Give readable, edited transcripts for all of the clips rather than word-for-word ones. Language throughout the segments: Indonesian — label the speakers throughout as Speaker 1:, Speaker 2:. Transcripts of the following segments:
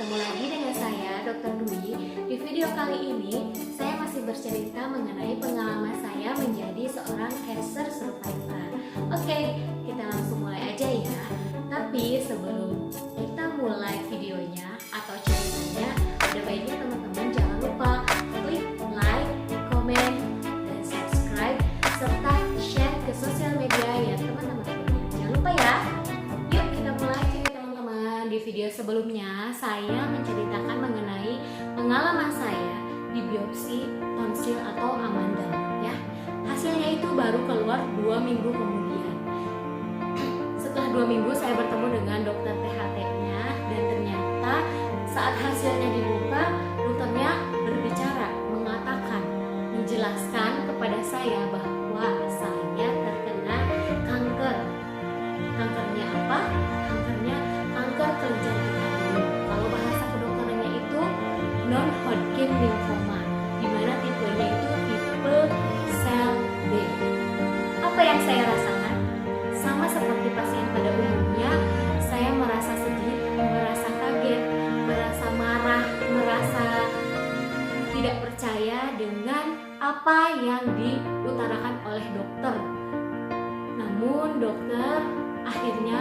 Speaker 1: Ketemu lagi dengan saya, Dr. Dwi. Di video kali ini, saya masih bercerita mengenai pengalaman saya menjadi seorang cancer survivor. Oke, kita langsung mulai aja ya. Tapi sebelum kita mulai videonya atau ceritanya, ada baiknya teman-teman jangan lupa klik like, komen, dan subscribe, serta share ke sosial media yang teman-teman punya. Jangan lupa ya. Yuk kita mulai cerita teman-teman. Di video sebelumnya, saya menceritakan mengenai pengalaman saya di biopsi tonsil atau amandel ya. Hasilnya itu baru keluar 2 minggu kemudian. Setelah 2 minggu saya bertemu dengan dokter THT-nya dan ternyata saat hasilnya dibuka, dokternya berbicara, mengatakan, menjelaskan kepada saya bahwa saya terkena kanker. Kankernya apa? Kankernya kanker kelenjar getah bening. Kalau bahasa kedokterannya itu non-Hodgkin lymphoma, di mana tipenya itu tipe sel B. Apa yang saya rasakan? Sama seperti pasien pada umumnya, saya merasa sedih, merasa kaget, merasa marah, merasa tidak percaya dengan apa yang diutarakan oleh dokter. Namun dokter akhirnya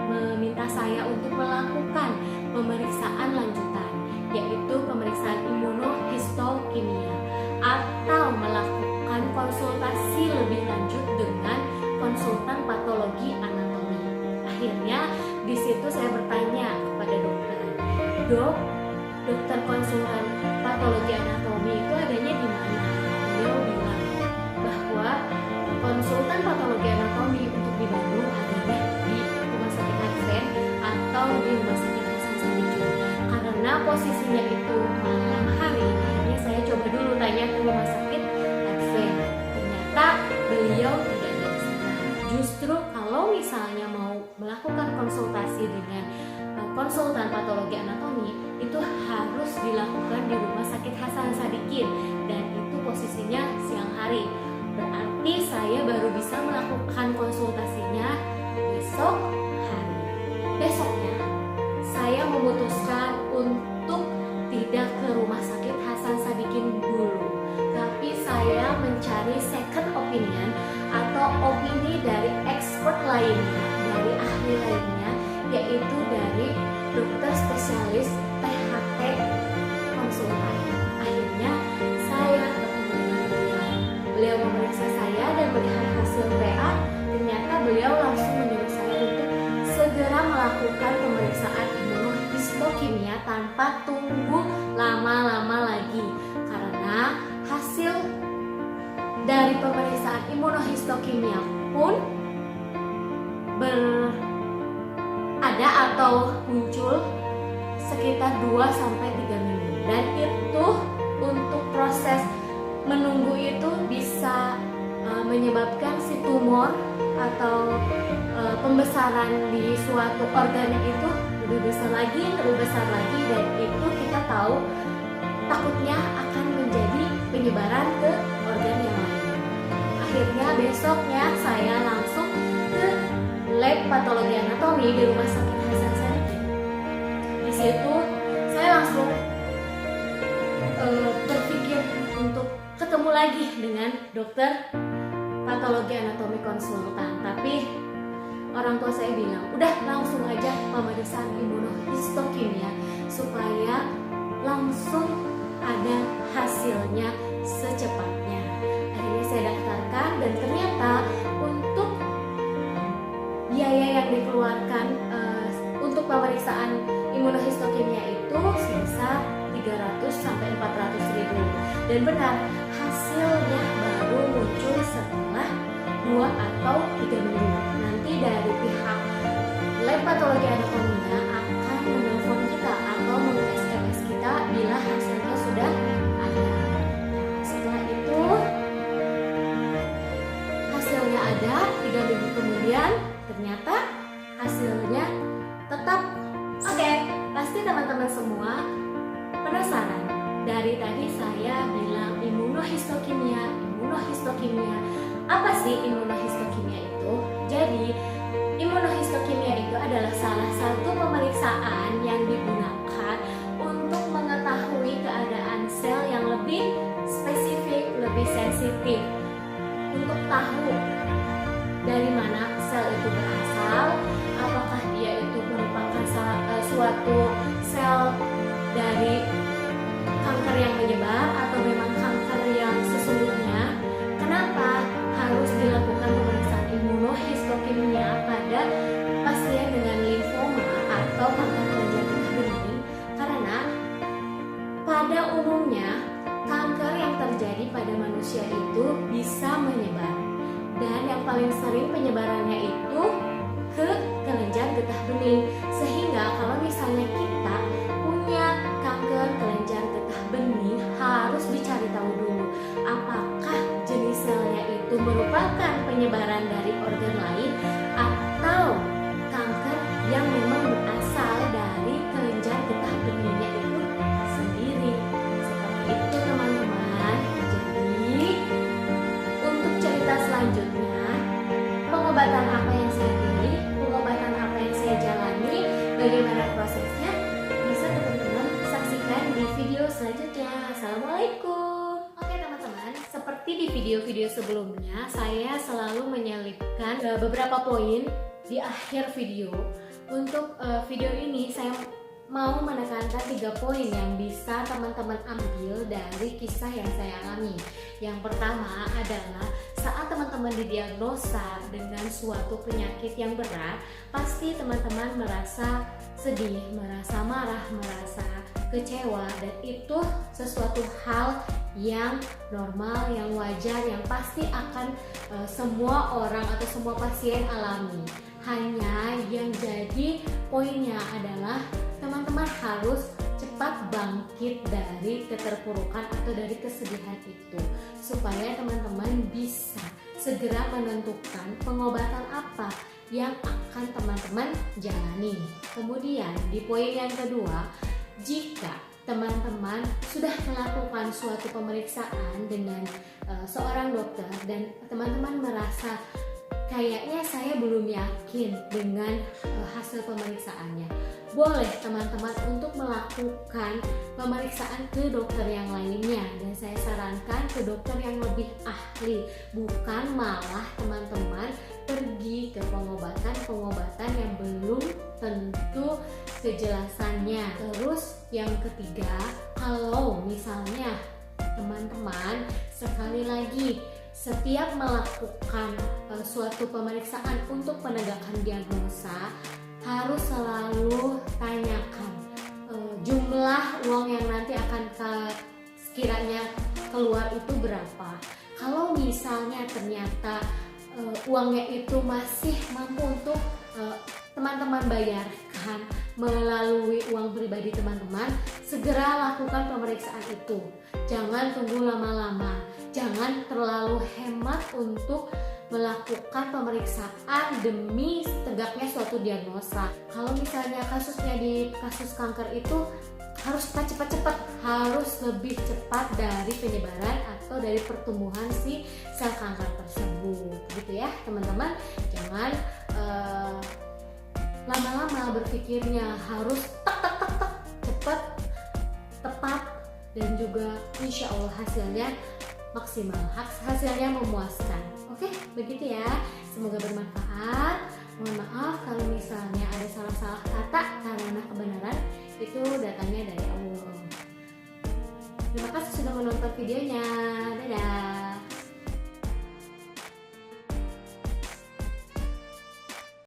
Speaker 1: meminta saya untuk melakukan pemeriksaan lanjutan, yaitu pemeriksaan imunohistokimia atau melakukan konsultasi lebih lanjut dengan konsultan patologi anatomi. Akhirnya di situ saya bertanya kepada dokter, dokter konsultan patologi anatomi itu adanya di mana? Beliau bilang bahwa konsultan patologi anatomi untuk di Bandung adanya di Rumah Sakit Advent atau di Rumah Sakit Hasan Sadikin. Karena posisinya itu malam hari, akhirnya saya coba dulu tanya ke Rumah Sakit Advent. Ternyata beliau tidak ada di sana. Justru kalau misalnya mau melakukan konsultasi dengan konsultan patologi anatomi, itu harus dilakukan di Rumah Sakit Hasan Sadikin dan itu posisinya siang hari. Berarti saya baru bisa melakukan konsultasinya besok hari. Besoknya saya memutuskan untuk tidak ke Rumah Sakit Hasan Sadikin dulu, tapi saya mencari second opinion atau opini dari expert lainnya, dari ahli lainnya, yaitu dari dokter spesialis THT konsultan. Akhirnya saya bertemu dengan beliau. Beliau memeriksa saya dan melihat hasil PA. Ternyata beliau langsung menyuruh saya untuk segera melakukan pemeriksaan imunohistokimia tanpa tunggu lama-lama lagi, karena hasil dari pemeriksaan imunohistokimia pun ada atau muncul sekitar 2-3 minggu, dan itu untuk proses menunggu itu bisa menyebabkan si tumor atau pembesaran di suatu organ itu lebih besar lagi, dan itu kita tahu takutnya akan menjadi penyebaran ke organ yang lain. Akhirnya besoknya saya langsung ke lab patologi anatomi di Rumah Sakit Hasan Sadikin. Di situ saya langsung berpikir untuk ketemu lagi dengan dokter patologi anatomi konsultan, tapi orang tua saya bilang udah langsung aja pemeriksaan imunohistokimia supaya langsung ada hasilnya secepatnya. Akhirnya saya daftarkan dan ternyata untuk biaya yang dikeluarkan untuk pemeriksaan imunohistokimia itu sebesar 300-400 ribu. Dan benar, hasilnya baru muncul setelah 2 atau 3 minggu. Nanti dari pihak lab patologi anatominya akan menelpon kita atau meng-SMS kita bila hasilnya sudah ada. Setelah itu hasilnya ada 3 minggu kemudian, ternyata hasilnya tetap oke. Pasti teman-teman semua penasaran. Dari tadi saya bilang imunohistokimia. Apa sih imunohistokimia itu? Jadi imunohistokimia itu adalah salah satu pemeriksaan yang digunakan tahu dari mana sel itu berasal, apakah dia itu merupakan suatu sel dari kanker yang menyebar atau memang kanker yang sesungguhnya. Kenapa harus dilakukan pemeriksaan imunohistokimia pada pasien dengan limfoma atau kanker kelenjar getah bening? Karena pada umumnya kanker yang terjadi pada manusia itu bisa menyebar, dan yang paling sering penyebarannya itu ke kelenjar getah bening. Sehingga kalau misalnya kita punya kanker kelenjar getah bening, harus dicari tahu dulu apakah jenis selnya itu merupakan penyebaran dari organ lain atau kanker yang memang berasal dari kelenjar getah beningnya itu sendiri. Seperti itu teman-teman. Jadi untuk cerita selanjutnya, pengobatan apa yang saya pilih, pengobatan apa yang saya jalani, bagaimana prosesnya, bisa teman-teman saksikan di video selanjutnya. Assalamualaikum. Oke teman-teman, seperti di video-video sebelumnya, saya selalu menyelipkan beberapa poin di akhir video. Untuk video ini saya mau menekankan 3 poin yang bisa teman-teman ambil dari kisah yang saya alami. Yang pertama adalah saat teman-teman didiagnosa dengan suatu penyakit yang berat, pasti teman-teman merasa sedih, merasa marah, merasa kecewa, dan itu sesuatu hal yang normal, yang wajar, yang pasti akan semua orang atau semua pasien alami. Hanya yang jadi poinnya adalah teman-teman harus cepat bangkit dari keterpurukan atau dari kesedihan itu, supaya teman-teman bisa segera menentukan pengobatan apa yang akan teman-teman jalani. Kemudian di poin yang kedua, jika teman-teman sudah melakukan suatu pemeriksaan dengan seorang dokter dan teman-teman merasa kayaknya saya belum yakin dengan hasil pemeriksaannya, boleh teman-teman untuk melakukan pemeriksaan ke dokter yang lainnya, dan saya sarankan ke dokter yang lebih ahli, bukan malah teman-teman pergi ke pengobatan yang belum tentu kejelasannya. Terus yang ketiga, kalau misalnya teman-teman sekali lagi setiap melakukan suatu pemeriksaan untuk penegakan diagnosa, harus selalu tanyakan jumlah uang yang nanti akan sekiranya keluar itu berapa. Kalau misalnya ternyata uangnya itu masih mampu untuk teman-teman bayarkan melalui uang pribadi teman-teman, segera lakukan pemeriksaan itu. Jangan tunggu lama-lama, jangan terlalu hemat untuk melakukan pemeriksaan demi tegaknya suatu diagnosa. Kalau misalnya kasusnya di kasus kanker itu harus cepat-cepat, harus lebih cepat dari penyebaran atau dari pertumbuhan si sel kanker tersebut, gitu ya teman-teman. Jangan lama-lama berpikirnya, harus tak cepat, tepat, dan juga insya Allah hasilnya maksimal, hasilnya memuaskan. Oke, begitu ya. Semoga bermanfaat. Mohon maaf kalau misalnya ada salah-salah kata, karena kebenaran itu datangnya dari Allah. Terima kasih sudah menonton videonya. Dadah.